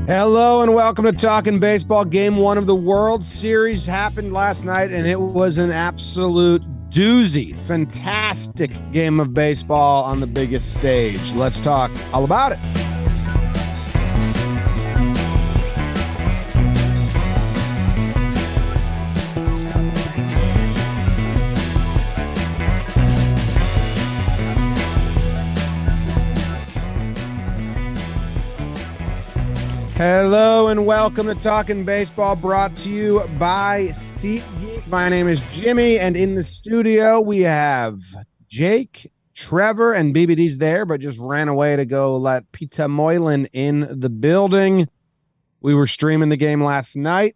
Hello and welcome to Talkin Baseball. Game 1 of the World Series happened last night, and it was an absolute doozy. Fantastic game of baseball on the biggest stage. Let's talk all about it. Hello and welcome to Talkin Baseball, brought to you by SeatGeek. My name is Jimmy, and in the studio we have Jake, Trevor, and BBD's there, but just ran away to go let Peter Moylan in the building. We were streaming the game last night.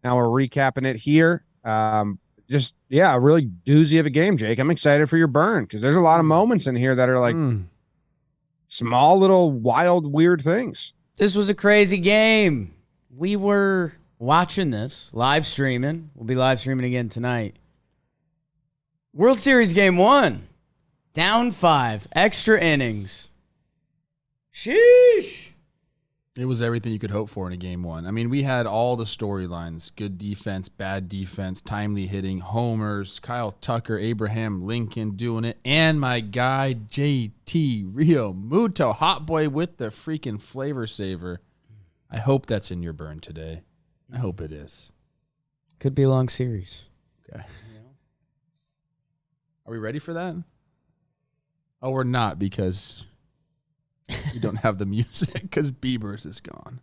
Now we're recapping it here. A really doozy of a game, Jake. I'm excited for your burn because there's a lot of moments in here that are like small, little, wild, weird things. This was a crazy game. We were watching this, live streaming. We'll be live streaming again tonight. World Series Game 1. Down 5. Extra innings. Sheesh. It was everything you could hope for in a Game 1. I mean, we had all the storylines. Good defense, bad defense, timely hitting, homers, Kyle Tucker, Abraham Lincoln doing it, and my guy, JT Realmuto, hot boy with the freaking flavor saver. I hope that's in your burn today. I hope it is. Could be a long series. Okay. Are we ready for that? Oh, we're not because we don't have the music because Bieber's is gone.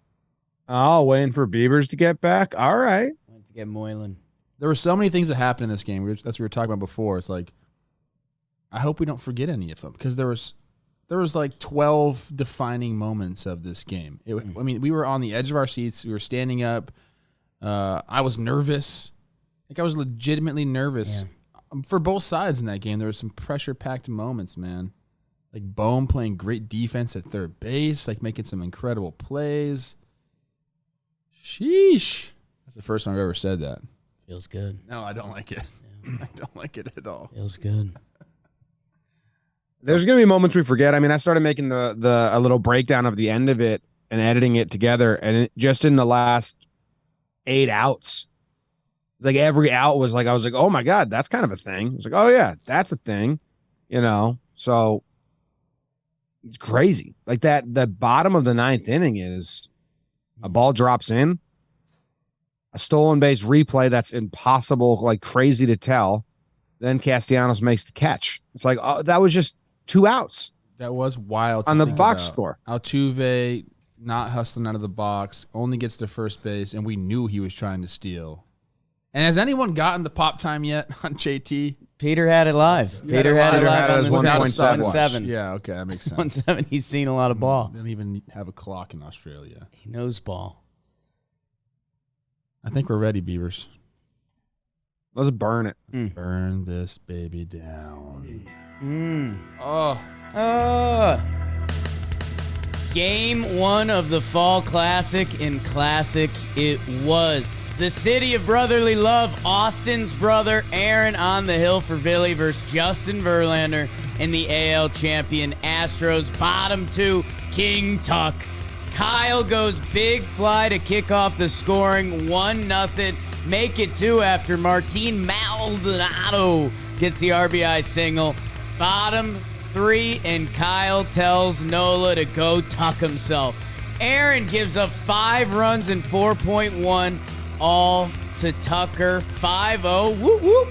Oh, waiting for Bieber's to get back? All right. Went to get Moylan. There were so many things that happened in this game. That's what we were talking about before. It's like, I hope we don't forget any of them because there was like 12 defining moments of this game. I mean, we were on the edge of our seats. We were standing up. I was nervous. Like, I was legitimately nervous for both sides in that game. There were some pressure-packed moments, man. Like Bohm playing great defense at third base, like making some incredible plays. Sheesh. That's the first time I've ever said that. Feels good. No, I don't like it. Yeah. I don't like it at all. Feels good. There's going to be moments we forget. I mean, I started making a little breakdown of the end of it and editing it together. And just in the last 8 outs, it's like every out was like, I was like, oh my God, that's kind of a thing. It's like, oh yeah, that's a thing, so it's crazy. Like that, the bottom of the 9th inning is a ball drops in, a stolen base replay that's impossible, like crazy to tell. Then Castellanos makes the catch. It's like, oh, that was just 2 outs. That was wild on the box score. Altuve not hustling out of the box, only gets to first base, and we knew he was trying to steal. And has anyone gotten the pop time yet on JT? Peter had it live. Peter had it live on the 1.7. Yeah, okay, that makes sense. 1.7. He's seen a lot of ball. They don't even have a clock in Australia. He knows ball. I think we're ready, Beavers. Let's burn it. Burn this baby down. Game 1 of the Fall Classic, and classic it was. The city of brotherly love, Austin's brother, Aaron on the hill for Philly versus Justin Verlander and the AL champion Astros. Bottom 2, King Tuck. Kyle goes big fly to kick off the scoring, 1-0. Make it 2 after Martin Maldonado gets the RBI single. Bottom 3, and Kyle tells Nola to go tuck himself. Aaron gives up 5 runs in 4.1. All to Tucker, 5-0. Whoop, whoop.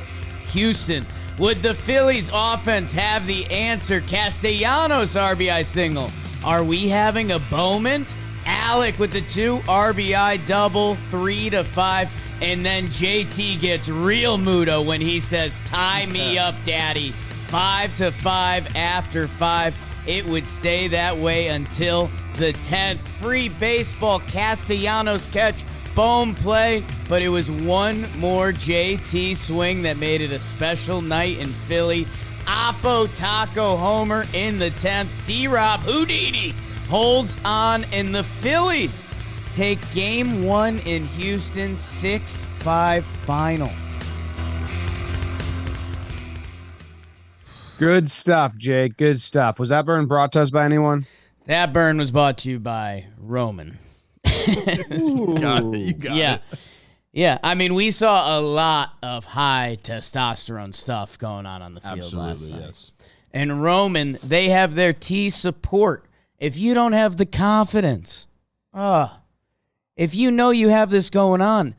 Houston. Would the Phillies offense have the answer? Castellanos RBI single. Are we having a Bowman? Alec with the 2 RBI double, 3-5. And then JT gets real Muto when he says, tie me up, daddy. 5-5 after 5. It would stay that way until the 10th. Free baseball, Castellanos catch. Boom play, but it was one more JT swing that made it a special night in Philly. Oppo Taco homer in the 10th. D-Rob Houdini holds on, and the Phillies take Game 1 in Houston, 6-5 final. Good stuff, Jake. Good stuff. Was that burn brought to us by anyone? That burn was brought to you by Roman. You got it. You got Yeah. it. Yeah, I mean, we saw a lot of high testosterone stuff going on the field last night. Yes. And Roman, they have their T support. If you don't have the confidence, if you know you have this going on,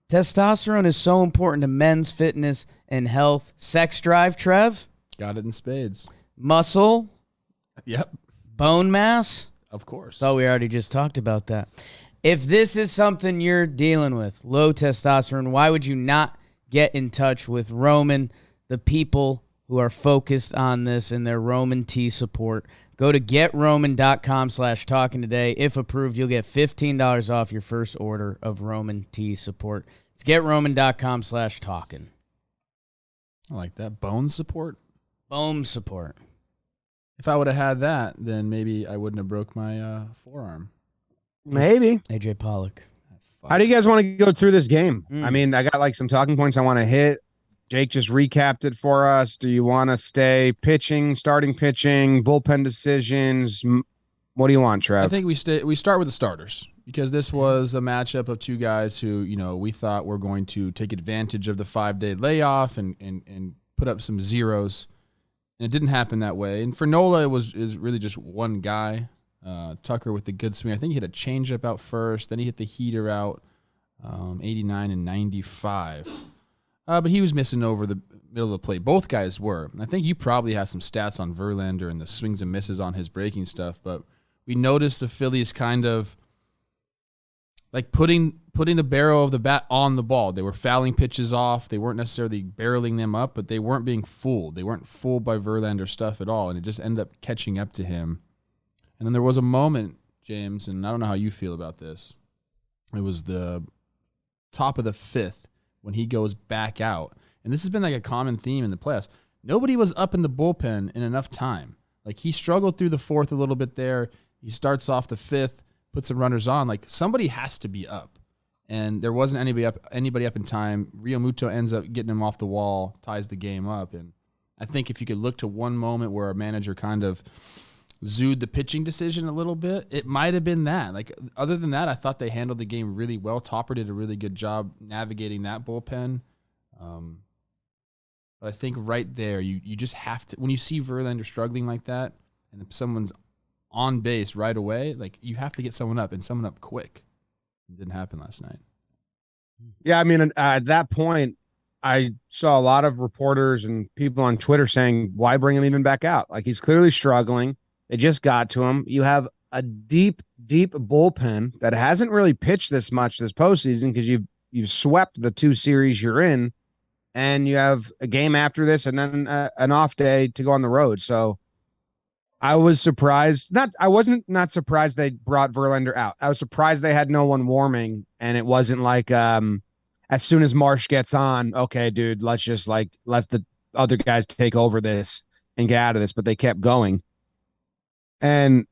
testosterone is so important to men's fitness and health. Sex drive, Trev. Got it in spades. Muscle. Yep. Bone mass. Of course. Thought we already just talked about that. If this is something you're dealing with, low testosterone, why would you not get in touch with Roman, the people who are focused on this and their Roman T support? Go to getroman.com/talking today. If approved, you'll get $15 off your first order of Roman T support. It's getroman.com/talking. I like that. Bone support. Bone support. If I would have had that, then maybe I wouldn't have broke my forearm. Maybe. AJ Pollock. How do you guys want to go through this game? I mean, I got like some talking points I want to hit. Jake just recapped it for us. Do you want to stay pitching, starting pitching, bullpen decisions? What do you want, Trev? I think we start with the starters because this was a matchup of two guys who, we thought were going to take advantage of the 5-day layoff and put up some zeros. And it didn't happen that way. And for Nola, is really just one guy. Tucker with the good swing. I think he hit a changeup out first. Then he hit the heater out, 89 and 95. But he was missing over the middle of the plate. Both guys were. I think you probably have some stats on Verlander and the swings and misses on his breaking stuff. But we noticed the Phillies kind of like putting the barrel of the bat on the ball. They were fouling pitches off. They weren't necessarily barreling them up, but they weren't being fooled. They weren't fooled by Verlander stuff at all, and it just ended up catching up to him. And then there was a moment, James, and I don't know how you feel about this. It was the top of the fifth when he goes back out. And this has been like a common theme in the playoffs. Nobody was up in the bullpen in enough time. Like he struggled through the fourth a little bit there. He starts off the fifth, puts some runners on. Like somebody has to be up. And there wasn't anybody up in time. Rio Muto ends up getting him off the wall, ties the game up. And I think if you could look to one moment where a manager kind of zooed the pitching decision a little bit, it might have been that. Like other than that, I thought they handled the game really well. Topper did a really good job navigating that bullpen. But I think right there, you just have to, when you see Verlander struggling like that, and if someone's on base right away, like you have to get someone up and someone up quick. It didn't happen last night. Yeah, I mean, at that point, I saw a lot of reporters and people on Twitter saying, why bring him even back out? Like he's clearly struggling. They just got to him. You have a deep bullpen that hasn't really pitched this much this postseason because you've swept the two series you're in, and you have a game after this and then an off day to go on the road. So I was surprised. I wasn't surprised they brought Verlander out. I was surprised they had no one warming, and it wasn't like as soon as Marsh gets on, okay, dude, let's just let the other guys take over this and get out of this. But they kept going. And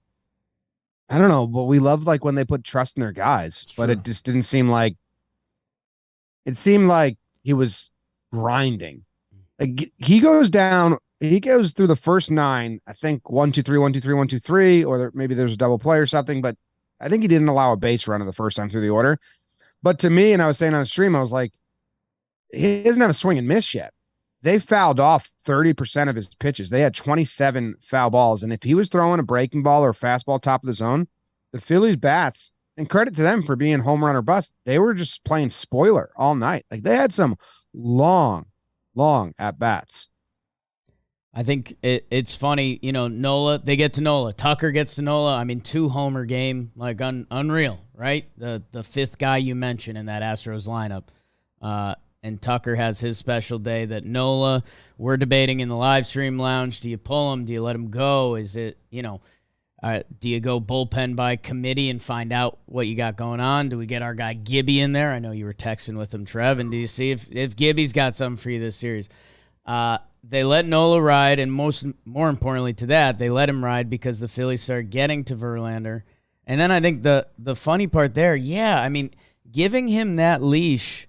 I don't know, but we love like when they put trust in their guys, but it just didn't seem like it seemed like he was grinding. Like he goes through the first 9, I think 1, 2, 3, 1, 2, 3, 1, 2, 3, or maybe there's a double play or something, but I think he didn't allow a base runner the first time through the order. But to me, and I was saying on the stream, I was like, he doesn't have a swing and miss yet. They fouled off 30% of his pitches. They had 27 foul balls. And if he was throwing a breaking ball or a fastball top of the zone, the Phillies bats, and credit to them for being home run or bust, they were just playing spoiler all night. Like they had some long at bats. I think it's funny, Nola, they get to Nola. Tucker gets to Nola. I mean, 2-homer game, like unreal, right? The fifth guy you mentioned in that Astros lineup. And Tucker has his special day that Nola, we're debating in the live stream lounge. Do you pull him? Do you let him go? Is it, do you go bullpen by committee and find out what you got going on? Do we get our guy Gibby in there? I know you were texting with him, Trev. And do you see if Gibby's got something for you this series? They let Nola ride, and more importantly to that, they let him ride because the Phillies started getting to Verlander. And then I think the funny part there, giving him that leash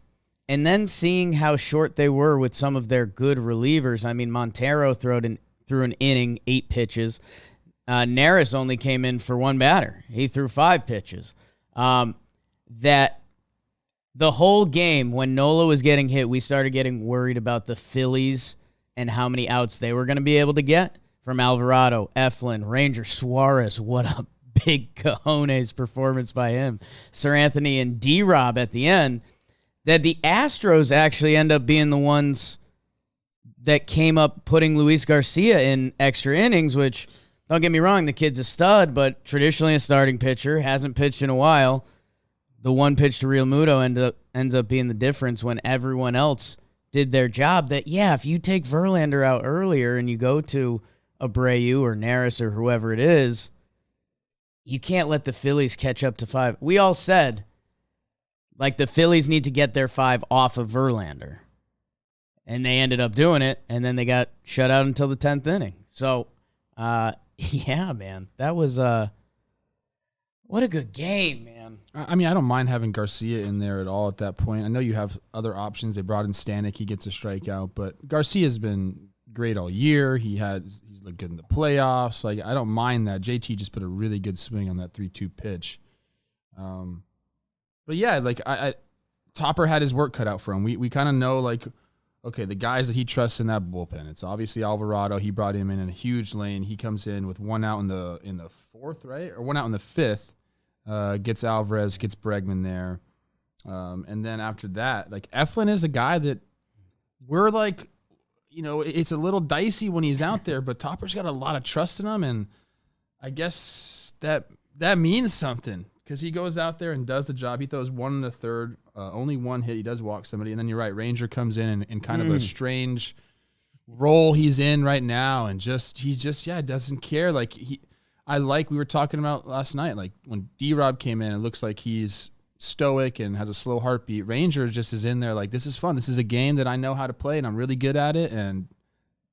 and then seeing how short they were with some of their good relievers. I mean, Montero threw an inning, 8 pitches. Neris only came in for 1 batter. He threw 5 pitches. that the whole game, when Nola was getting hit, we started getting worried about the Phillies and how many outs they were going to be able to get from Alvarado, Eflin, Ranger Suarez. What a big cojones performance by him. Sir Anthony and D-Rob at the end. That the Astros actually end up being the ones that came up putting Luis Garcia in extra innings, which, don't get me wrong, the kid's a stud, but traditionally a starting pitcher, hasn't pitched in a while. The one pitch to Real Muto ends up being the difference when everyone else did their job. That, yeah, if you take Verlander out earlier and you go to Abreu or Neris or whoever it is, you can't let the Phillies catch up to 5. We all said, like, the Phillies need to get their 5 off of Verlander. And they ended up doing it, and then they got shut out until the 10th inning. So, yeah, man, that was what a good game, man. I mean, I don't mind having Garcia in there at all at that point. I know you have other options. They brought in Stanek. He gets a strikeout. But Garcia's been great all year. He's looked good in the playoffs. Like, I don't mind that. JT just put a really good swing on that 3-2 pitch. But, yeah, like, Topper had his work cut out for him. We kind of know, like, okay, the guys that he trusts in that bullpen. It's obviously Alvarado. He brought him in a huge lane. He comes in with 1 out in the 4th, right? Or 1 out in the 5th. Gets Alvarez, gets Bregman there. And then after that, like, Eflin is a guy that we're like, you know, it's a little dicey when he's out there, but Topper's got a lot of trust in him. And I guess that means something because he goes out there and does the job. He throws 1 in the 3rd, only 1 hit. He does walk somebody. And then you're right, Ranger comes in kind of a strange role he's in right now. And he doesn't care. Like, we were talking about last night, like when D-Rob came in, it looks like he's stoic and has a slow heartbeat. Ranger just is in there like, this is fun. This is a game that I know how to play and I'm really good at it. And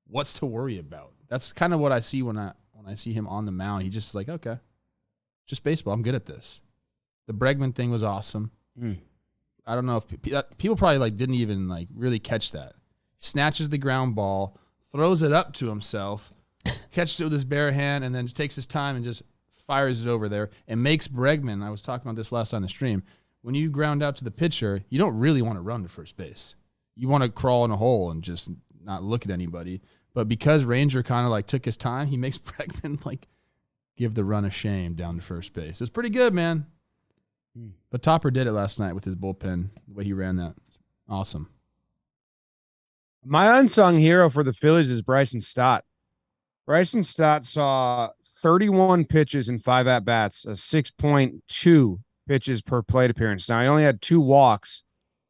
what's to worry about? That's kind of what I see when I see him on the mound. He just like, okay, just baseball. I'm good at this. The Bregman thing was awesome. I don't know if people probably like didn't even like really catch that. Snatches the ground ball, throws it up to himself, catches it with his bare hand, and then takes his time and just fires it over there and makes Bregman. I was talking about this last on the stream. When you ground out to the pitcher, you don't really want to run to first base. You want to crawl in a hole and just not look at anybody. But because Ranger kind of like took his time, he makes Bregman like give the run a shame down to first base. It's pretty good, man. But Topper did it last night with his bullpen, the way he ran that. Awesome. My unsung hero for the Phillies is Bryson Stott. Bryson Stott saw 31 pitches in 5 at-bats, a 6.2 pitches per plate appearance. Now, he only had 2 walks,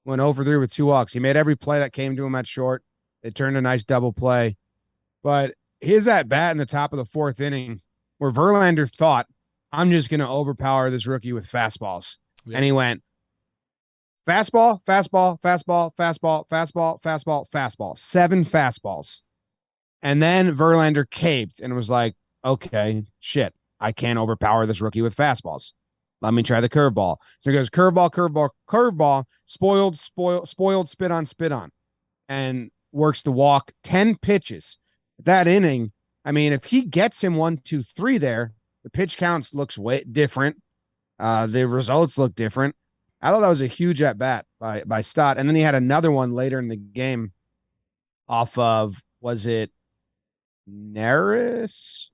went 0 for 3 with 2 walks. He made every play that came to him at short. It turned a nice double play. But his at-bat in the top of the 4th inning, where Verlander thought, I'm just going to overpower this rookie with fastballs. Yeah. And he went, fastball, fastball, fastball, fastball, fastball, fastball, fastball. 7 fastballs. And then Verlander caved and was like, okay, shit, I can't overpower this rookie with fastballs. Let me try the curveball. So he goes curveball, curveball, curveball, spoiled, spit on, and works the walk 10 pitches. That inning, I mean, if he gets him 1, 2, 3 there, the pitch counts looks way different. The results look different. I thought that was a huge at bat by Stott. And then he had another one later in the game off of, was it Neris?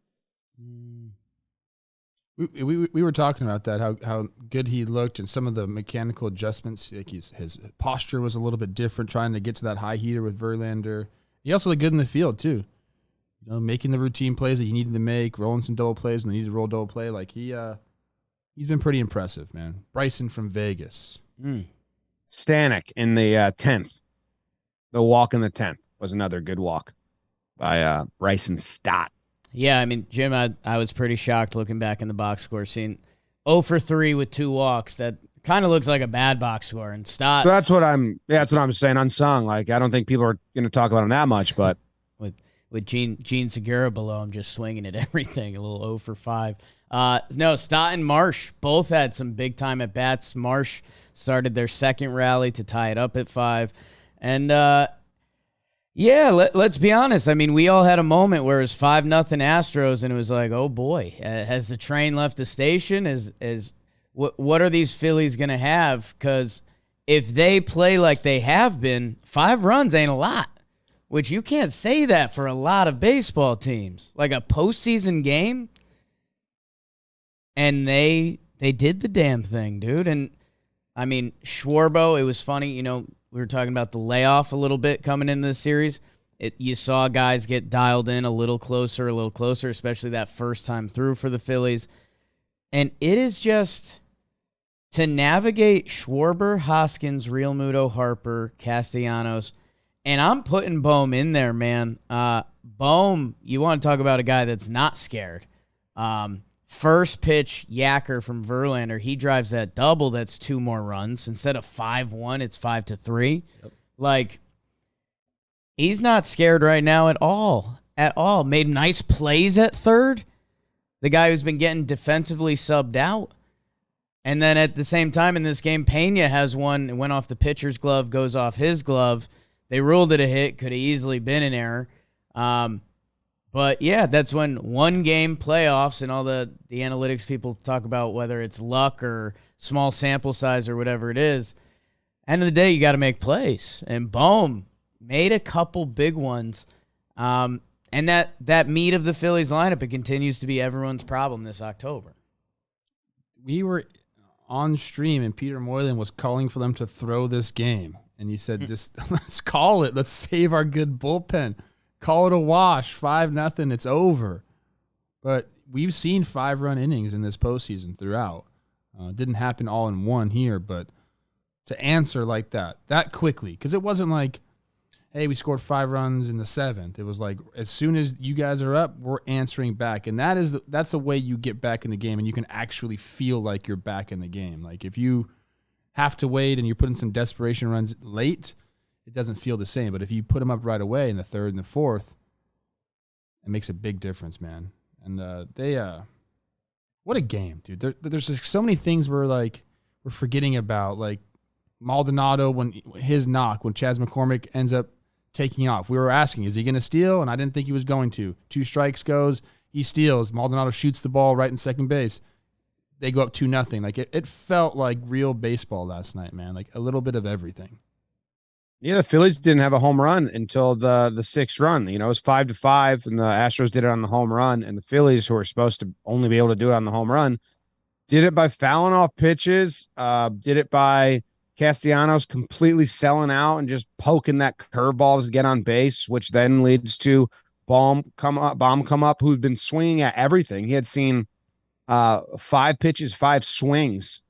We were talking about that, how good he looked and some of the mechanical adjustments. Like his posture was a little bit different, trying to get to that high heater with Verlander. He also looked good in the field too. You know, making the routine plays that he needed to make, rolling some double plays when they needed to roll double play. Like he's been pretty impressive, man. Bryson from Vegas. Stanek in the 10th. The walk in the 10th was another good walk by Bryson Stott. Yeah, I mean, Jim, I was pretty shocked looking back in the box score, seeing 0 for 3 with 2 walks. That kind of looks like a bad box score. And Stott. So that's what I'm saying. Unsung. Like, I don't think people are going to talk about him that much, but with Gene Segura below him, just swinging at everything, a little 0 for 5. No, Stott and Marsh both had some big time at bats. Marsh started their second rally to tie it up at 5. And yeah, let's be honest. I mean, we all had a moment where it was 5-0 Astros, and it was like, oh boy, has the train left the station? what are these Phillies going to have? Because if they play like they have been, 5 runs ain't a lot, which you can't say that for a lot of baseball teams. Like a postseason game, and they did the damn thing, dude. And, I mean, Schwarbo, it was funny. You know, we were talking about the layoff a little bit coming into this series. You saw guys get dialed in a little closer, especially that first time through for the Phillies. And it is just to navigate Schwarber, Hoskins, Realmuto, Harper, Castellanos, and I'm putting Bohm in there, man. Bohm, you want to talk about a guy that's not scared. First pitch, Yacker from Verlander, he drives that double. That's 2 more runs. Instead of 5-1, it's 5-3. Yep. Like, he's not scared right now at all. At all. Made nice plays at third. The guy who's been getting defensively subbed out. And then at the same time in this game, Pena has one. It went off the pitcher's glove, goes off his glove. They ruled it a hit. Could have easily been an error. But, yeah, that's when one game playoffs and all the analytics people talk about whether it's luck or small sample size or whatever it is. End of the day, you got to make plays. And Bohm made a couple big ones. And that meat of the Phillies lineup, it continues to be everyone's problem this October. We were on stream, and Peter Moylan was calling for them to throw this game. And he said, just let's call it. Let's save our good bullpen. Call it a wash, 5-0, it's over. But we've seen 5-run innings in this postseason throughout. Didn't happen all in one here, but to answer like that quickly, because it wasn't like, hey, we scored 5 runs in the 7th. It was like, as soon as you guys are up, we're answering back. And that's the way you get back in the game, and you can actually feel like you're back in the game. Like, if you have to wait and you're putting some desperation runs late, it doesn't feel the same. But if you put them up right away in the 3rd and the 4th, it makes a big difference, man. And what a game, dude. There's just so many things we're forgetting about, like Maldonado, when his knock, when Chas McCormick ends up taking off. We were asking, is he going to steal? And I didn't think he was going to. 2 strikes goes, he steals. Maldonado shoots the ball right in second base. They go up 2-0. Like, it felt like real baseball last night, man. Like, a little bit of everything. Yeah, the Phillies didn't have a home run until the 6th run. You know, it was 5-5, and the Astros did it on the home run. And the Phillies, who were supposed to only be able to do it on the home run, did it by fouling off pitches, did it by Castellanos completely selling out and just poking that curveball to get on base, which then leads to Baum come up, who'd been swinging at everything. He had seen 5 pitches, 5 swings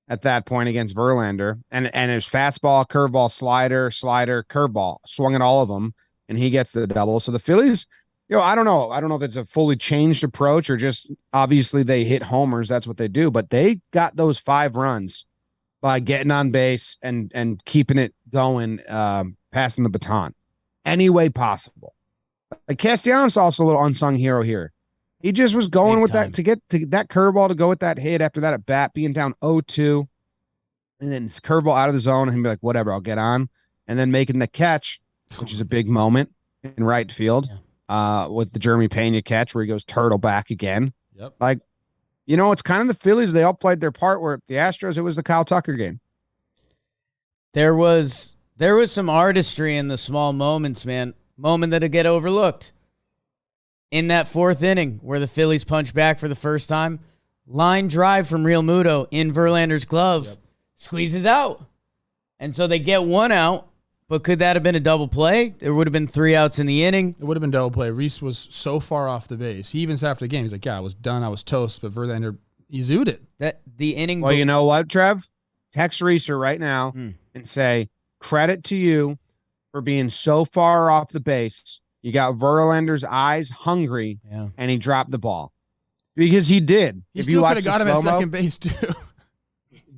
at that point against Verlander, and it was fastball, curveball, slider, curveball, swung at all of them, and he gets the double. So the Phillies, you know, I don't know if it's a fully changed approach or just obviously they hit homers. That's what they do, but they got those 5 runs by getting on base and keeping it going, passing the baton any way possible. Like, Castellanos also a little unsung hero here. He just was going with that to get to that curveball to go with that hit after that at bat, being down 0-2, and then it's curveball out of the zone, and he'd be like, whatever, I'll get on. And then making the catch, which is a big moment in right field, with the Jeremy Pena catch where he goes turtle back again. Yep. Like, you know, it's kind of the Phillies. They all played their part, where the Astros, it was the Kyle Tucker game. There was some artistry in the small moments, man. Moment that'll get overlooked. In that 4th inning where the Phillies punch back for the first time, line drive from Realmuto in Verlander's glove, squeezes out. And so they get 1 out, but could that have been a double play? There would have been 3 outs in the inning. It would have been double play. Reese was so far off the base. He even said after the game, he's like, yeah, I was done. I was toast, but Verlander, he zooed it. That the inning. Well, you know what, Trev? Text Reeser right now and say, credit to you for being so far off the base. You got Verlander's eyes hungry, and he dropped the ball. Because he did. He still could have got him at second base, too.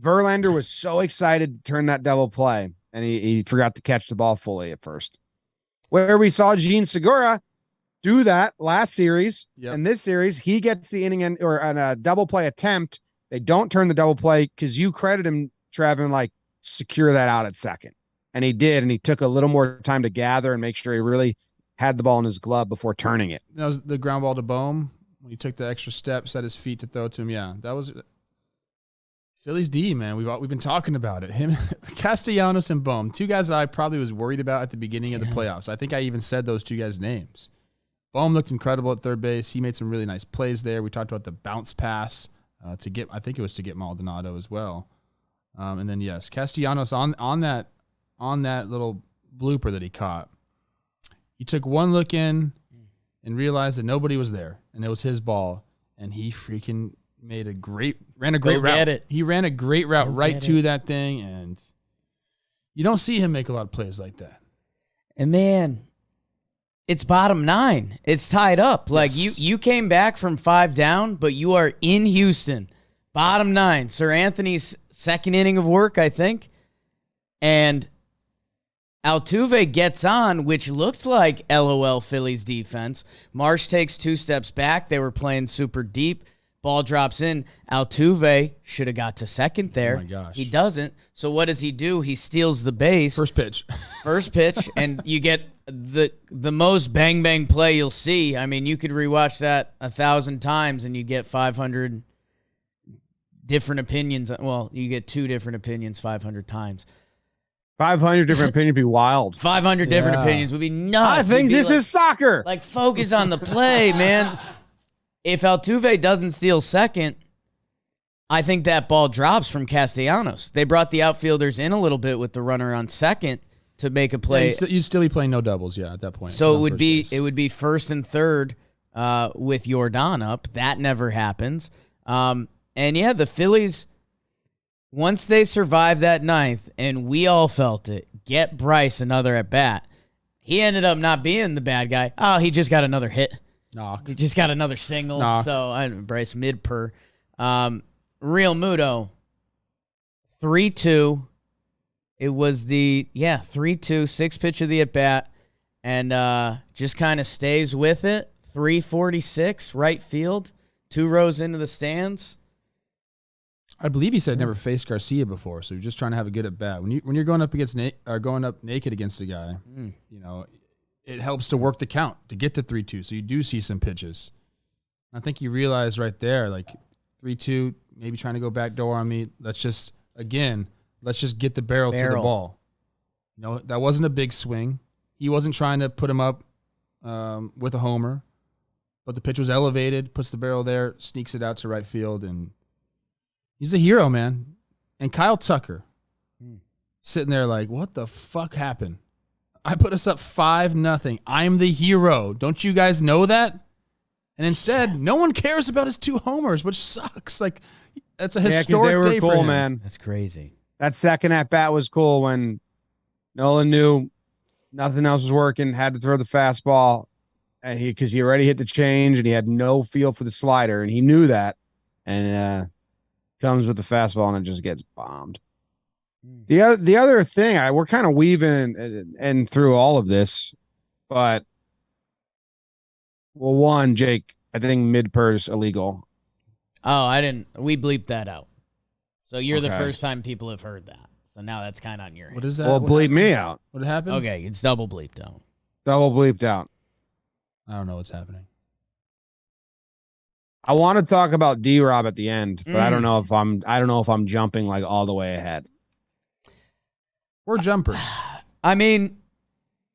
Verlander was so excited to turn that double play, and he forgot to catch the ball fully at first. Where we saw Gene Segura do that last series, and this series, he gets the inning or a double play attempt. They don't turn the double play because you credit him, Trev, and like secure that out at second. And he did, and he took a little more time to gather and make sure he really had the ball in his glove before turning it. That was the ground ball to Bohm when he took the extra step, set his feet to throw to him. Yeah, that was Phillies D, man. We've been talking about it. Him, Castellanos, and Bohm, two guys that I probably was worried about at the beginning of the playoffs. I think I even said those two guys' names. Bohm looked incredible at third base. He made some really nice plays there. We talked about the bounce pass to get Maldonado as well. And then yes, Castellanos on that little blooper that he caught. He took one look in and realized that nobody was there, and it was his ball, and he freaking ran a great route. He ran a great route right to that thing, and you don't see him make a lot of plays like that. And man, it's bottom 9. It's tied up. Like you came back from 5 down, but you are in Houston. Bottom 9. Sir Anthony's second inning of work, I think. And Altuve gets on, which looked like LOL Phillies defense. Marsh takes 2 steps back. They were playing super deep. Ball drops in. Altuve should have got to second there. Oh, my gosh. He doesn't. So what does he do? He steals the base. First pitch, and you get the most bang play you'll see. I mean, you could rewatch that 1,000 times and you get 500 different opinions. Well, you get 2 different opinions 500 times. 500 different opinions would be wild. 500 different opinions would be nuts. I think this is soccer. Like, focus on the play, man. If Altuve doesn't steal second, I think that ball drops from Castellanos. They brought the outfielders in a little bit with the runner on second to make a play. Yeah, you'd still be playing no doubles, at that point. So it would be first and third with Yordan up. That never happens. And yeah, the Phillies, once they survived that 9th, and we all felt it, get Bryce another at bat. He ended up not being the bad guy. Oh, he just got another hit. Knock. He just got another single. Knock. So Bryce mid-per. Real Muto, 3-2. It was the 3-2, 6 pitch of the at-bat, and just kind of stays with it. 346, right field, 2 rows into the stands. I believe he said never faced Garcia before, so you're just trying to have a good at bat. When you're going up against going up naked against a guy, it helps to work the count to get to 3-2. So you do see some pitches. I think you realize right there, like 3-2, maybe trying to go back door on me. Let's just get the barrel to the ball. That wasn't a big swing. He wasn't trying to put him up with a homer, but the pitch was elevated, puts the barrel there, sneaks it out to right field, and he's a hero, man. And Kyle Tucker sitting there like, what the fuck happened? I put us up 5-0. I'm the hero. Don't you guys know that? And instead, no one cares about his 2 homers, which sucks. Like, that's a historic day for him. Man. That's crazy. That second at bat was cool when Nolan knew nothing else was working, had to throw the fastball, and because he already hit the change and he had no feel for the slider, and he knew that, and comes with the fastball and it just gets bombed. The other thing, we're kind of weaving and through all of this, but one, Jake, I think mid-per's illegal. Oh, I didn't. We bleeped that out. So you're the Okay. first time people have heard that. So now that's kind of on your head. What is that? Well, What bleep happened? me out. What happened? Okay, it's double bleeped out. Double bleeped out. I don't know what's happening. I want to talk about D-Rob at the end, but I don't know if I'm jumping like all the way ahead. We're jumpers. I mean,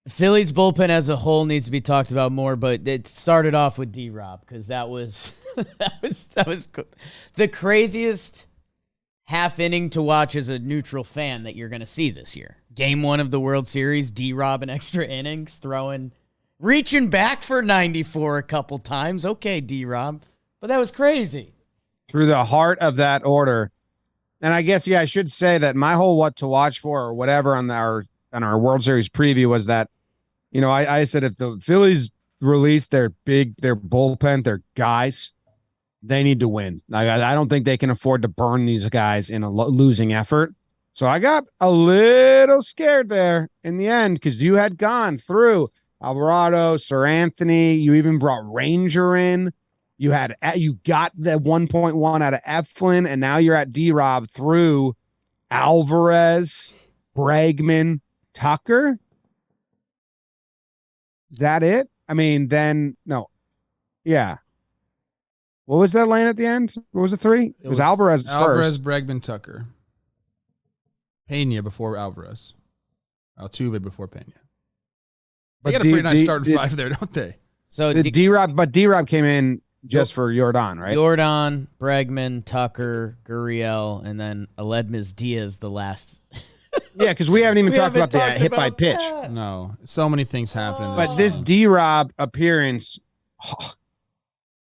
Phillies bullpen as a whole needs to be talked about more, but it started off with D-Rob because that was that was the craziest half inning to watch as a neutral fan that you're going to see this year. Game 1 of the World Series, D-Rob in extra innings, reaching back for 94 a couple times. Okay, D-Rob, but that was crazy. Through the heart of that order. And I guess, I should say that my whole what to watch for or whatever on our World Series preview was that, I said if the Phillies release their bullpen, their guys, they need to win. I don't think they can afford to burn these guys in a losing effort. So I got a little scared there in the end because you had gone through Alvarado, Sir Anthony. You even brought Ranger in. You got the 1.1 out of Eflin, and now you're at D-Rob through Alvarez, Bregman, Tucker. Is that it? I mean, then no. Yeah. What was that lane at the end? What was the three? It was Alvarez Alvarez, first. Bregman, Tucker. Pena before Alvarez. Altuve before Pena. They got a pretty nice starting five there, don't they? So D-Rob came in just for Jordan, right? Jordan, Bregman, Tucker, Gurriel, and then Aledmys Diaz the last. Yeah, because we haven't even talked about the hit by pitch. That. No, so many things happening. But this D-Rob appearance,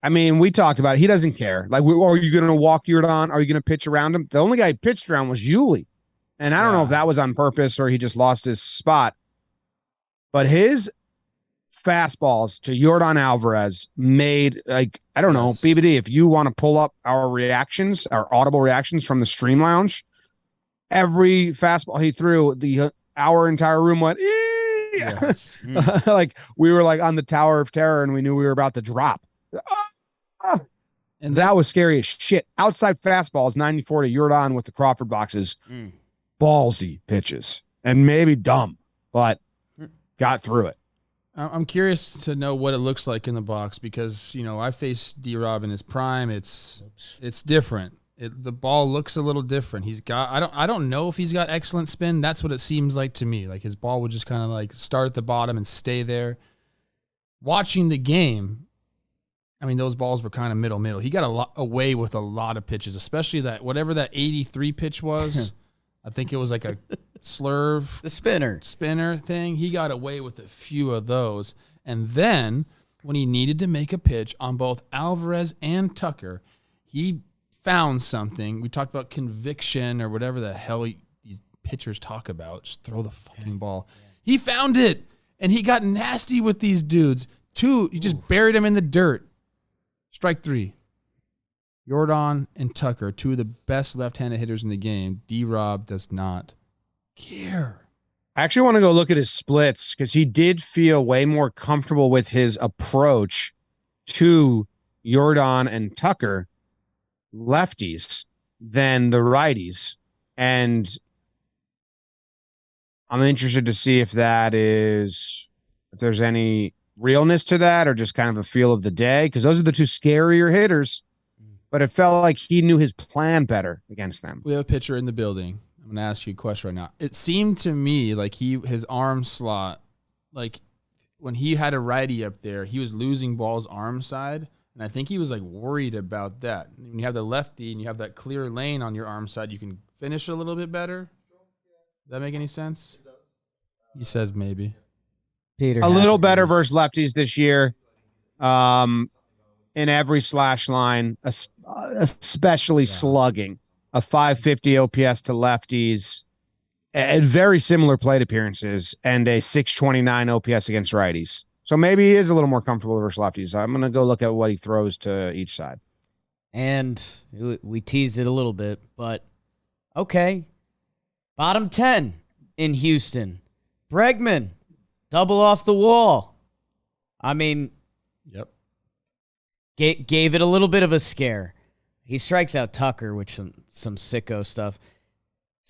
I mean, we talked about it. He doesn't care. Like, are you going to walk Jordan? Are you going to pitch around him? The only guy he pitched around was Yuli. And I don't know if that was on purpose or he just lost his spot. But his fastballs to Jordan Alvarez made, like, I don't know, BBD, if you want to pull up our reactions, our audible reactions from the Stream Lounge, every fastball he threw, our entire room went, yes. Like we were like on the Tower of Terror and we knew we were about to drop. And that was scary as shit. Outside fastballs, 94 to Jordan with the Crawford boxes. Ballsy pitches and maybe dumb, but got through it. I'm curious to know what it looks like in the box because, you know, I faced D-Rob in his prime. It's different. The ball looks a little different. I don't know if he's got excellent spin. That's what it seems like to me. Like his ball would just kind of like start at the bottom and stay there. Watching the game, I mean, those balls were kind of middle. He got away with a lot of pitches, especially that whatever that 83 pitch was. I think it was like a slurve. The spinner thing. He got away with a few of those. And then when he needed to make a pitch on both Alvarez and Tucker, he found something. We talked about conviction or whatever the hell these pitchers talk about. Just throw the fucking ball. He found it, and he got nasty with these dudes. He just buried them in the dirt. Strike three. Jordan and Tucker, two of the best left-handed hitters in the game. D-Rob does not care. I actually want to go look at his splits because he did feel way more comfortable with his approach to Jordan and Tucker, lefties, than the righties. And I'm interested to see if there's any realness to that or just kind of a feel of the day, because those are the two scarier hitters. But it felt like he knew his plan better against them. We have a pitcher in the building. I'm going to ask you a question right now. It seemed to me like his arm slot, like when he had a righty up there, he was losing balls arm side. And I think he was like worried about that. When you have the lefty and you have that clear lane on your arm side, you can finish a little bit better. Does that make any sense? He says maybe. Peter, a little better versus lefties this year. In every slash line, especially slugging, a 550 OPS to lefties, and very similar plate appearances, and a 629 OPS against righties. So maybe he is a little more comfortable versus lefties. I'm going to go look at what he throws to each side. And we teased it a little bit, but okay. Bottom 10 in Houston. Bregman, double off the wall. I mean, yep. Gave it a little bit of a scare. He strikes out Tucker, which some sicko stuff.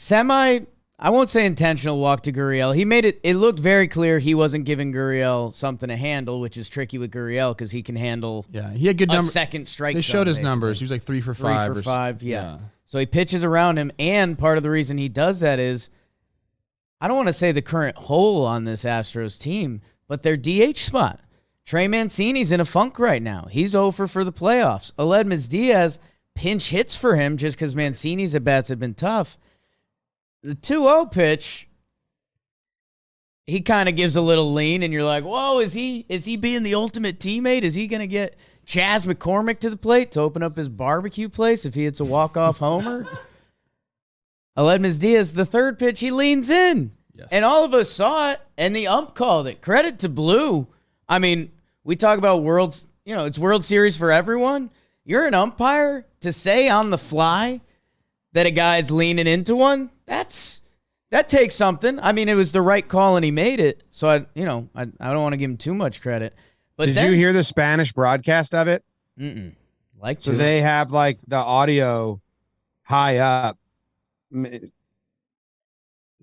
I won't say intentional walk to Gurriel. He made it looked very clear he wasn't giving Gurriel something to handle, which is tricky with Gurriel because he can handle he had good numbers. Second strike They zone, showed his basically. numbers. He was like 3 for 5. 3 for 5, yeah. So he pitches around him, and part of the reason he does that is, I don't want to say the current hole on this Astros team, but their DH spot. Trey Mancini's in a funk right now. He's over for the playoffs. Aledmys Diaz, pinch hits for him just because Mancini's at-bats have been tough. The 2-0 pitch, he kind of gives a little lean, and you're like, whoa, is he being the ultimate teammate? Is he going to get Chaz McCormick to the plate to open up his barbecue place if he hits a walk-off homer? Aledmys Diaz, the third pitch, he leans in. Yes. And all of us saw it, and the ump called it. Credit to Blue. I mean, we talk about it's World Series for everyone. You're an umpire to say on the fly that a guy's leaning into one. That takes something. I mean, it was the right call and he made it. So I don't want to give him too much credit. But did you hear the Spanish broadcast of it? So they have like the audio high up. They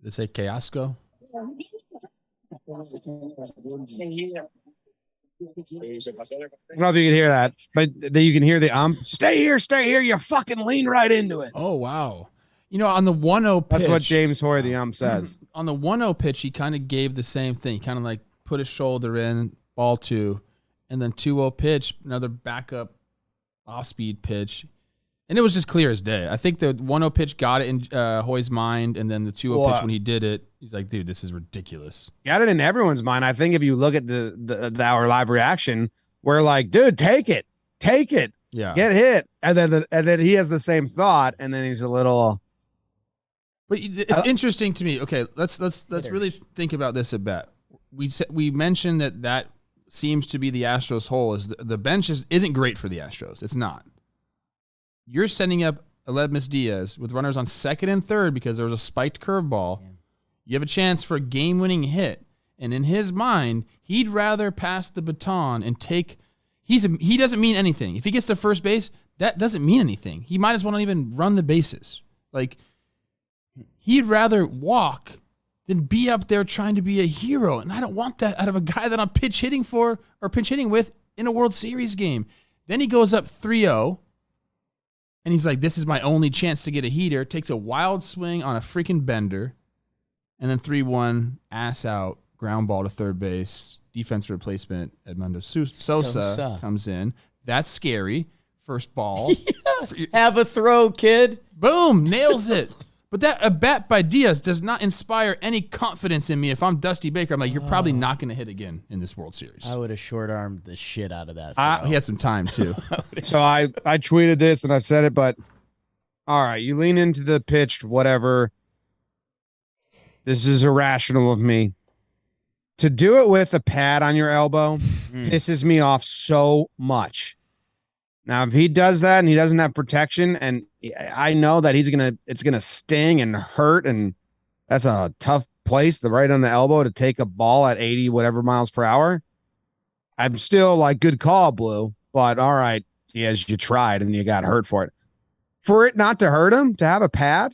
say que asco. I don't know if you can hear that, but then you can hear the stay here, you fucking lean right into it. Oh, wow. You know, on the 1-0 pitch. That's what James Hoyer, the says. On the 1-0 pitch, he kind of gave the same thing. He kind of like put his shoulder in, ball 2, and then 2-0 pitch, another backup off-speed pitch. And it was just clear as day. I think the 1-0 pitch got it in Hoy's mind, and then the 2-0 pitch when he did it, he's like, dude, this is ridiculous. Got it in everyone's mind. I think if you look at our live reaction, we're like, dude, take it. Yeah. Get hit. And then he has the same thought, and then he's a little. But it's interesting to me. Okay, let's really think about this a bit. We mentioned that seems to be the Astros' hole. Is the bench isn't great for the Astros. It's not. You're sending up Aledmus Diaz with runners on second and third because there was a spiked curveball. Yeah. You have a chance for a game-winning hit, and in his mind, he'd rather pass the baton and take. He doesn't mean anything. If he gets to first base, that doesn't mean anything. He might as well not even run the bases. Like he'd rather walk than be up there trying to be a hero, and I don't want that out of a guy that I'm pinch hitting with in a World Series game. Then he goes up 3-0. And he's like, this is my only chance to get a heater. Takes a wild swing on a freaking bender. And then 3-1, ass out, ground ball to third base. Defense replacement, Edmundo Sosa comes in. That's scary. First ball. Yeah. Have a throw, kid. Boom, nails it. But that a bat by Diaz does not inspire any confidence in me. If I'm Dusty Baker, I'm like, you're probably not going to hit again in this World Series. I would have short-armed the shit out of that. He had some time, too. So I tweeted this, and I said it, but all right, you lean into the pitch, whatever. This is irrational of me. To do it with a pad on your elbow pisses me off so much. Now, if he does that and he doesn't have protection, and I know that it's gonna sting and hurt, and that's a tough place, right on the elbow, to take a ball at 80 whatever miles per hour. I'm still like, good call, Blue, but all right, yes, you tried and you got hurt for it. For it not to hurt him, to have a pad,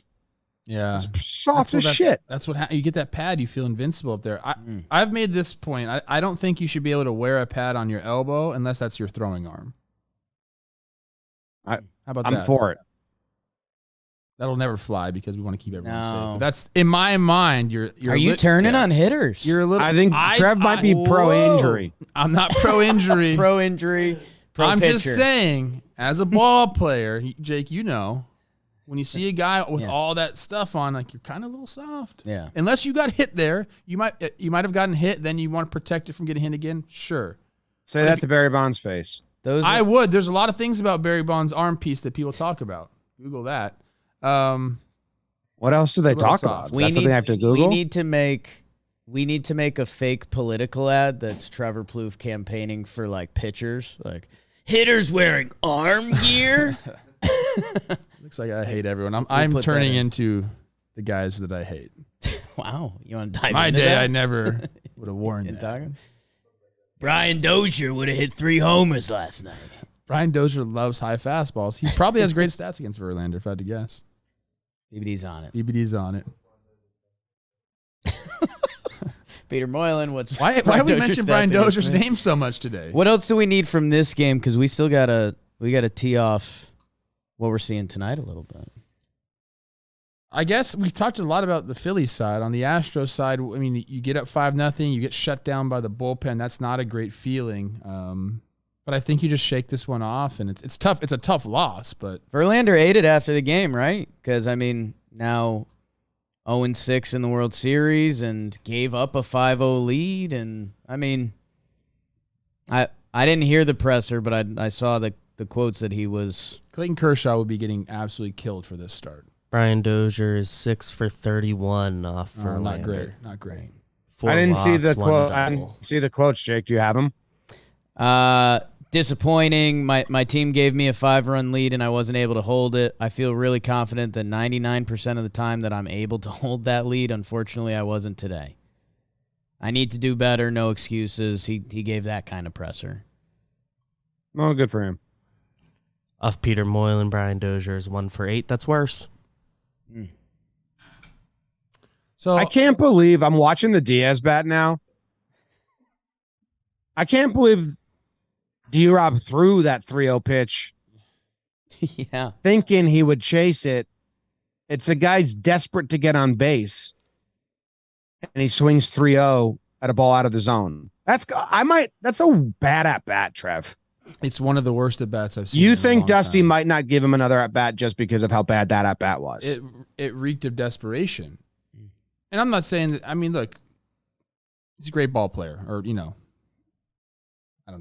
yeah, it's soft as shit. That's what you get that pad, you feel invincible up there. I've made this point. I don't think you should be able to wear a pad on your elbow unless that's your throwing arm. How about that? I'm for it. That'll never fly because we want to keep everyone safe. But that's in my mind. Are you turning on hitters? You're a little. I think Trev might be pro injury. I'm not pro injury. Pro injury. I'm just saying, as a ball player, Jake, you know, when you see a guy with all that stuff on, like you're kind of a little soft. Yeah. Unless you got hit there, you might have gotten hit. Then you want to protect it from getting hit again. Sure. Say that to Barry Bonds' face. I would. There's a lot of things about Barry Bonds' arm piece that people talk about. Google that. What else do they talk about? That's something I have to Google. We need to make a fake political ad that's Trevor Plouffe campaigning for like pitchers, like hitters wearing arm gear. Looks like I hate everyone. I'm turning into the guys that I hate. Wow, you want to dive My into day, that? I never would have worn that. Brian Dozier would have hit 3 homers last night. Brian Dozier loves high fastballs. He probably has great stats against Verlander, if I had to guess. BBD's on it. BBD's on it. Peter Moylan, why have we mentioned Brian Dozier's name so much today? What else do we need from this game? Because we still gotta tee off what we're seeing tonight a little bit. I guess we talked a lot about the Phillies side. On the Astros side, I mean, you get up 5-0, you get shut down by the bullpen. That's not a great feeling. But I think you just shake this one off, and it's tough. It's a tough loss, but Verlander ate it after the game, right? Because I mean, now 0-6 in the World Series and gave up a 5-0 lead, and I mean, I didn't hear the presser, but I saw the quotes that he was. Clayton Kershaw would be getting absolutely killed for this start. Brian Dozier is 6 for 31 off for not great. Not great. 4 I didn't walks, see the 1 quote. double. I didn't see the quotes, Jake. Do you have them? Disappointing. My team gave me a 5-run lead and I wasn't able to hold it. I feel really confident that 99% of the time that I'm able to hold that lead. Unfortunately, I wasn't today. I need to do better. No excuses. He gave that kind of presser. Oh, good for him. Off Peter Moylan, Brian Dozier is 1 for 8. That's worse. So I can't believe I'm watching the Diaz bat now. I can't believe D-Rob threw that 3-0 pitch Yeah. thinking he would chase it. It's a guy's desperate to get on base, and he swings 3-0 at a ball out of the zone. That's a bad at bat, Trev. It's one of the worst at bats I've seen. You in a think long Dusty time. might not give him another at bat just because of how bad that at bat was? It reeked of desperation. And I'm not saying that. I mean, look, he's a great ball player, or I don't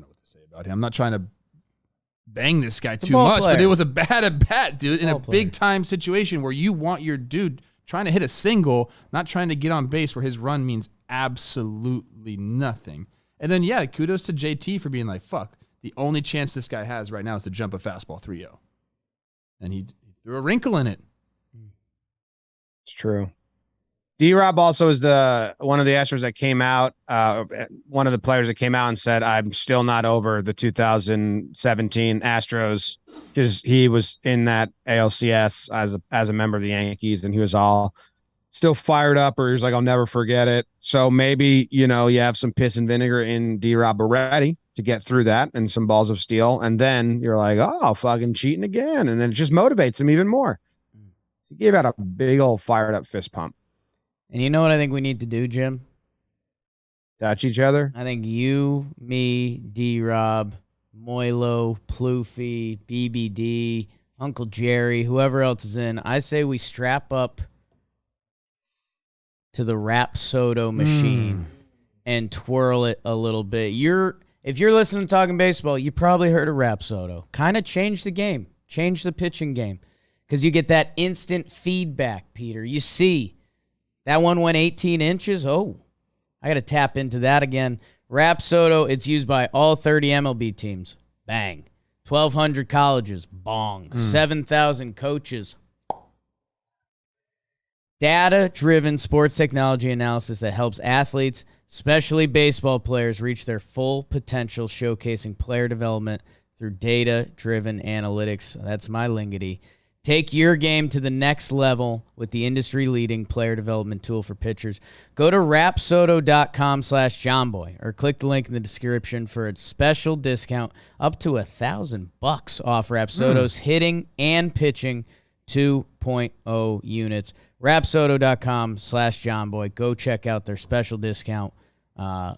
know what to say about him. I'm not trying to bang this guy too much, but it was a bad at bat, dude, in a big time situation where you want your dude trying to hit a single, not trying to get on base where his run means absolutely nothing. And then, yeah, kudos to JT for being like, fuck, the only chance this guy has right now is to jump a fastball 3-0. And he threw a wrinkle in it. It's true. D-Rob also is one of the Astros that came out, one of the players that came out and said, I'm still not over the 2017 Astros, because he was in that ALCS as a member of the Yankees, and he was all still fired up, or he was like, I'll never forget it. So maybe, you have some piss and vinegar in D-Rob already to get through that, and some balls of steel, and then you're like, oh, fucking cheating again, and then it just motivates him even more. He gave out a big old fired up fist pump. And you know what I think we need to do, Jim? Touch each other? I think you, me, D-Rob, Moilo, Plouffe, BBD, Uncle Jerry, whoever else is in, I say we strap up to the Rapsodo machine and twirl it a little bit. If you're listening to Talking Baseball, you probably heard of Rapsodo. Kind of change the game. Change the pitching game. Because you get that instant feedback, Peter. You see, that one went 18 inches. Oh, I got to tap into that again. Rapsodo, it's used by all 30 MLB teams. Bang. 1,200 colleges. Bong. 7,000 coaches. Data-driven sports technology analysis that helps athletes, especially baseball players, reach their full potential, showcasing player development through data-driven analytics. That's my lingity. Take your game to the next level with the industry-leading player development tool for pitchers. Go to rapsodo.com/johnboy or click the link in the description for a special discount up to $1,000 off Rapsodo's hitting and pitching 2.0 units. Rapsodo.com/johnboy. Go check out their special discount.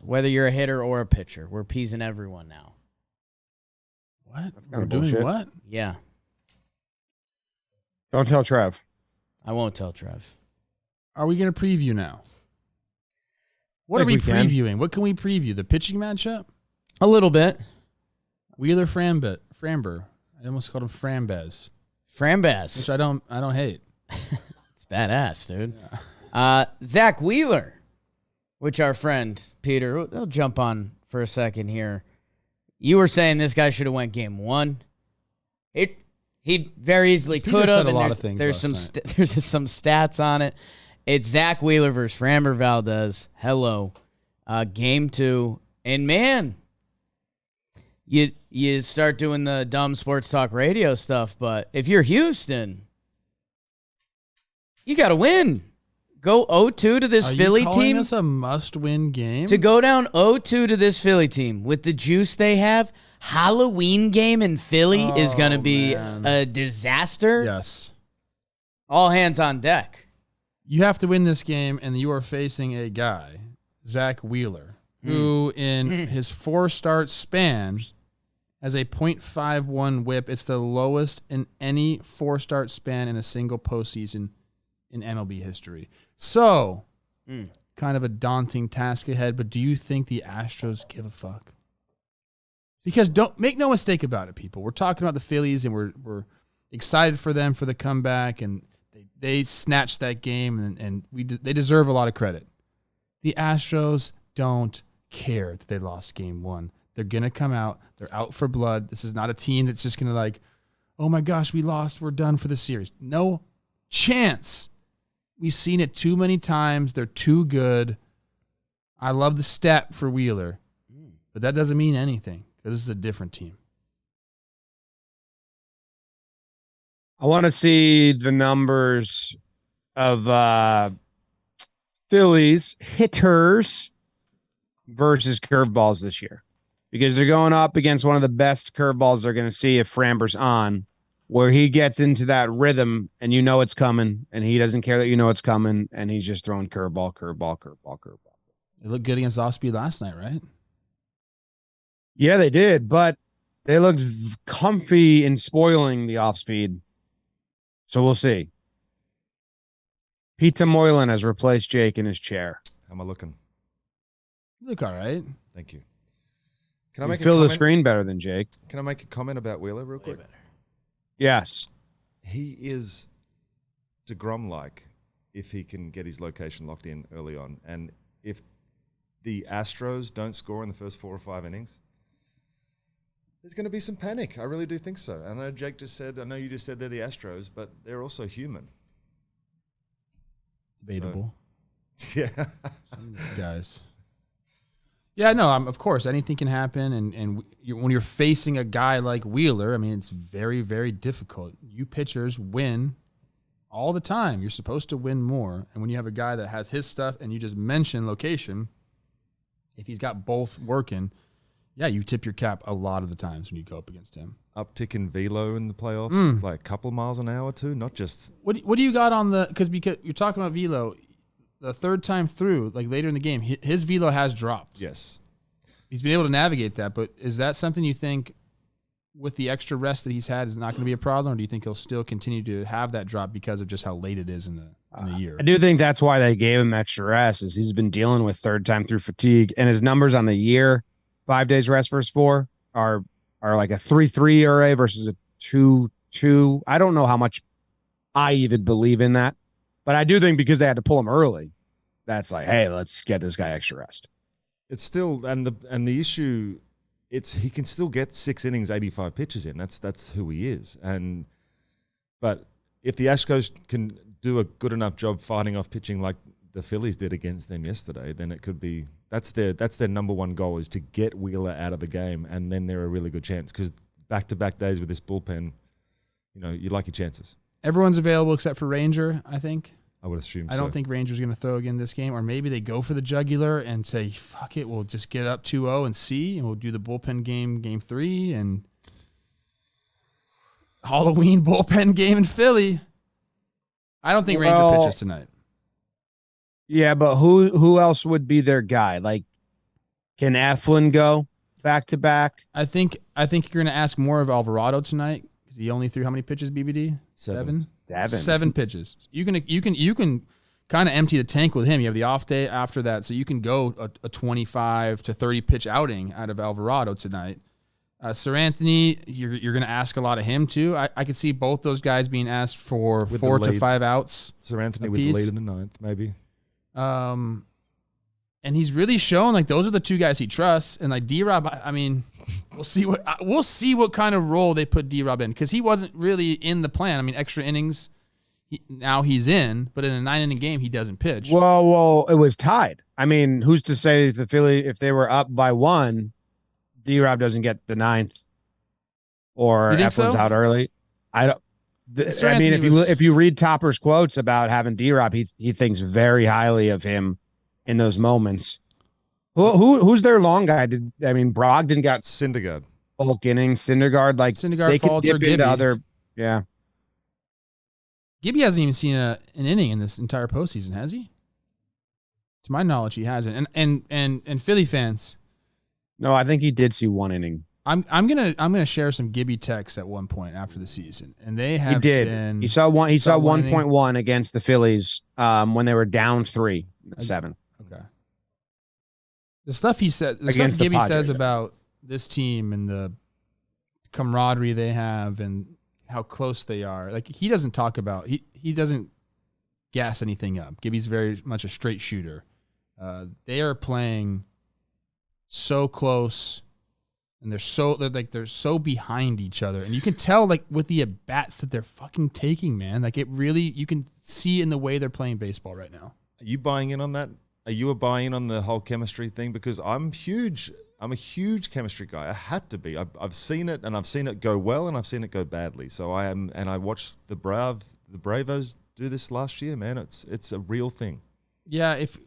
Whether you're a hitter or a pitcher, we're appeasing everyone now. What? We're doing what? Yeah. Don't tell Trev. I won't tell Trev. Are we going to preview now? What are we previewing? What can we preview? The pitching matchup? A little bit. Wheeler Framber. I almost called him Frambez. Frambaz. Which I don't hate. It's badass, dude. Yeah. Zach Wheeler, which our friend Peter, he'll jump on for a second here. You were saying this guy should have went game one. He very easily could have. A lot of things. There's some there's some stats on it. It's Zach Wheeler versus Framber Valdez. Hello, game two, and man, you start doing the dumb sports talk radio stuff. But if you're Houston, you got to win. Go 0-2 to this Philly team. Are you calling this a must-win game? To go down 0-2 to this Philly team with the juice they have. Halloween game in Philly is going to be a disaster. Yes. All hands on deck. You have to win this game, and you are facing a guy, Zach Wheeler, who in his 4-start span has a .51 whip. It's the lowest in any 4-start span in a single postseason in MLB history. So, kind of a daunting task ahead, but do you think the Astros give a fuck? Because don't make no mistake about it, people. We're talking about the Phillies, and we're excited for them for the comeback, and they snatched that game, and they deserve a lot of credit. The Astros don't care that they lost game one. They're gonna come out. They're out for blood. This is not a team that's just gonna like, oh my gosh, we lost. We're done for the series. No chance. We've seen it too many times. They're too good. I love the stat for Wheeler, but that doesn't mean anything. This is a different team. I want to see the numbers of Phillies hitters versus curveballs this year. because they're going up against one of the best curveballs they're going to see if Framber's on, where he gets into that rhythm and you know it's coming, and he doesn't care that you know it's coming, and he's just throwing curveball. They looked good against off speed last night, right? Yeah, they did, but they looked comfy in spoiling the off speed. So we'll see. Pizza Moylan has replaced Jake in his chair. How am I looking? You look all right. Thank you. Can I You make a fill the comment? screen better than Jake. Can I make a comment about Wheeler real quick? Yes. He is DeGrom-like if he can get his location locked in early on. And if the Astros don't score in the first 4 or 5 innings, there's going to be some panic. I really do think so. I know Jake just said, I know you just said they're the Astros, but they're also human. Debatable. Yeah. Guys. Yeah, no, of course, anything can happen. And when you're facing a guy like Wheeler, I mean, it's very, very difficult. You pitchers win all the time. You're supposed to win more. And when you have a guy that has his stuff and you just mention location, if he's got both working, yeah, you tip your cap a lot of the times when you go up against him. Uptick in velo in the playoffs, like a couple miles an hour too, not just... What do you got on the... Because you're talking about velo, the third time through, like later in the game, his velo has dropped. Yes. He's been able to navigate that, but is that something you think with the extra rest that he's had is not going to be a problem, or do you think he'll still continue to have that drop because of just how late it is in the year? I do think that's why they gave him extra rest, is he's been dealing with third time through fatigue, and his numbers on the year, 5 days rest versus 4, are like a 3.3 ERA versus a 2.2. I don't know how much I even believe in that, but I do think because they had to pull him early, that's like, hey, let's get this guy extra rest. It's still, and the issue, it's he can still get 6 innings, 85 pitches in. That's who he is. But if the Astros can do a good enough job fighting off pitching like the Phillies did against them yesterday, then it could be that's their number one goal, is to get Wheeler out of the game, and then they're a really good chance, because back-to-back days with this bullpen, you like your chances. Everyone's available except for Ranger, I think. I would assume I don't think Ranger's going to throw again this game, or maybe they go for the jugular and say, fuck it, we'll just get up 2-0 and see, and we'll do the bullpen game 3, and Halloween bullpen game in Philly. I don't think Ranger pitches tonight. Yeah, but who else would be their guy? Like, can Eflin go back to back? I think you're going to ask more of Alvarado tonight, because he only threw how many pitches, BBD? 7 pitches. You can kind of empty the tank with him. You have the off day after that, so you can go a 25 to 30 pitch outing out of Alvarado tonight. Sir Anthony, you're going to ask a lot of him too. I could see both those guys being asked for with 4 to 5 outs. Sir Anthony apiece. with the lead in the 9th, maybe. And he's really shown like those are the two guys he trusts. And like D-Rob, I mean, we'll see what kind of role they put D-Rob in, because he wasn't really in the plan. I mean, extra innings, now he's in, but in a 9-inning game, he doesn't pitch. Well, it was tied. I mean, who's to say the Philly, if they were up by 1, D-Rob doesn't get the 9th, or Eflin's out early? I don't. I mean, if you read Topper's quotes about having D-Rob, he thinks very highly of him in those moments. Who's their long guy? Brogdon got Syndergaard. bulk innings. Syndergaard, they could dip into other. Yeah. Gibby hasn't even seen an inning in this entire postseason, has he? To my knowledge, he hasn't. And Philly fans. No, I think he did see 1 inning. I'm gonna share some Gibby texts at one point after the season, and they have. He did. Been, he saw 1.1 against the Phillies when they were down 3-7. Okay. The stuff he said, the stuff Gibby says about this team and the camaraderie they have and how close they are. Like, he doesn't talk about he doesn't gas anything up. Gibby's very much a straight shooter. They are playing so close. And they're so behind each other. And you can tell, like, with the at-bats that they're fucking taking, man. Like, it really, you can see in the way they're playing baseball right now. Are you buying in on that? Are you buying in on the whole chemistry thing? Because I'm a huge chemistry guy. I had to be. I've seen it, and I've seen it go well, and I've seen it go badly. So I am, and I watched the Bravos do this last year, man. It's a real thing. Yeah, if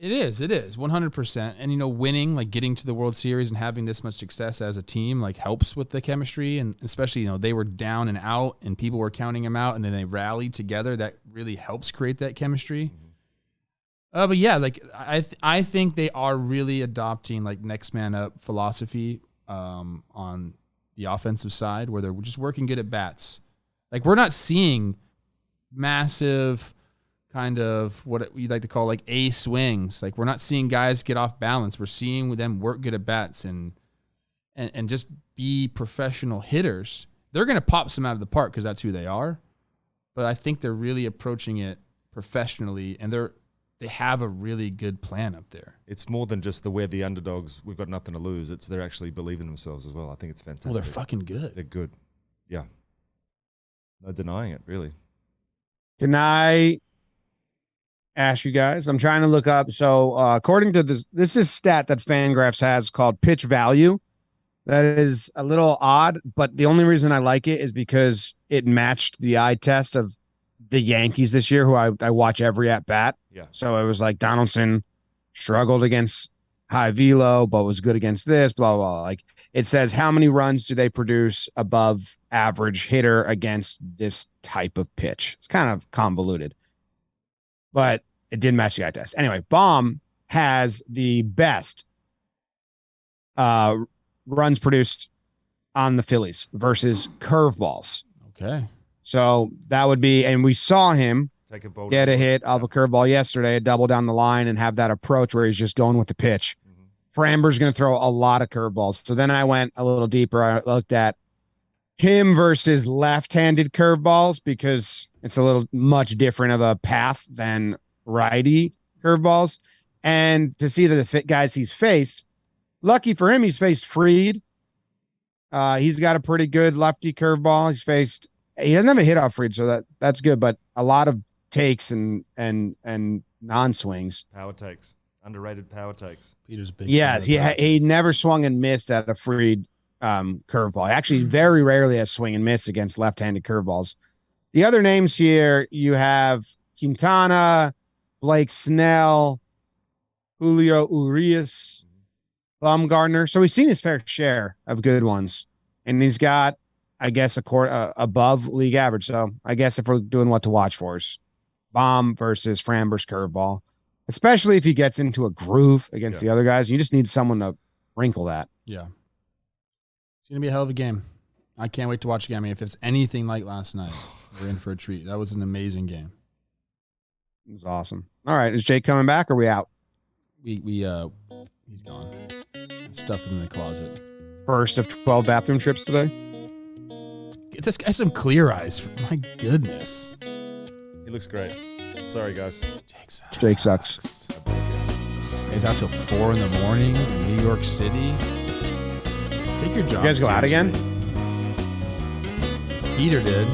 It is 100%. And winning, like getting to the World Series and having this much success as a team, like helps with the chemistry. And especially, they were down and out, and people were counting them out, and then they rallied together. That really helps create that chemistry. But yeah, like I think they are really adopting like next man up philosophy on the offensive side, where they're just working good at bats. Like we're not seeing massive kind of what we like to call like A swings. Like we're not seeing guys get off balance. We're seeing them work good at bats and just be professional hitters. They're going to pop some out of the park because that's who they are. But I think they're really approaching it professionally, and they have a really good plan up there. It's more than just we're the underdogs, we've got nothing to lose. It's they're actually believing themselves as well. I think it's fantastic. Well, they're fucking good. They're good. Yeah. No denying it, really. Can I ask you guys? I'm trying to look up. So according to this is stat that Fangraphs has called pitch value. That is a little odd, but the only reason I like it is because it matched the eye test of the Yankees this year, who I watch every at bat. Yeah. So it was like Donaldson struggled against high velo, but was good against this, blah, blah, blah. Like it says, how many runs do they produce above average hitter against this type of pitch? It's kind of convoluted, but it did match the eye test. Anyway, Baum has the best runs produced on the Phillies versus curveballs. Okay. So that would be, and we saw him get a hit of a curveball yesterday, a double down the line, and have that approach where he's just going with the pitch. Framber's going to throw a lot of curveballs. So then I went a little deeper. I looked at him versus left-handed curveballs because it's a little much different of a path than righty curveballs. And to see the guys he's faced, lucky for him, he's faced Fried. He's got a pretty good lefty curveball. He doesn't have a hit off Fried, so that's good, but a lot of takes and non-swings. Power takes. Underrated power takes. Peter's big. Yeah, he never swung and missed at a Fried curveball. Actually, very rarely has swing and miss against left-handed curveballs. The other names here, you have Quintana, Blake Snell, Julio Urias, Baumgartner. So we've seen his fair share of good ones, and he's got, I guess, above league average. So I guess if we're doing what to watch for is Baum versus Framber's curveball, especially if he gets into a groove against the other guys. You just need someone to wrinkle that. Yeah. It's going to be a hell of a game. I can't wait to watch the game. I mean, if it's anything like last night, we're in for a treat. That was an amazing game. It was awesome. All right. Is Jake coming back or are we out? He's gone. Stuffed him in the closet. First of 12 bathroom trips today. Get this guy some clear eyes. My goodness. He looks great. Sorry, guys. Jake sucks. He's out till 4 a.m. in New York City. Take your job. You guys go out again? Peter did.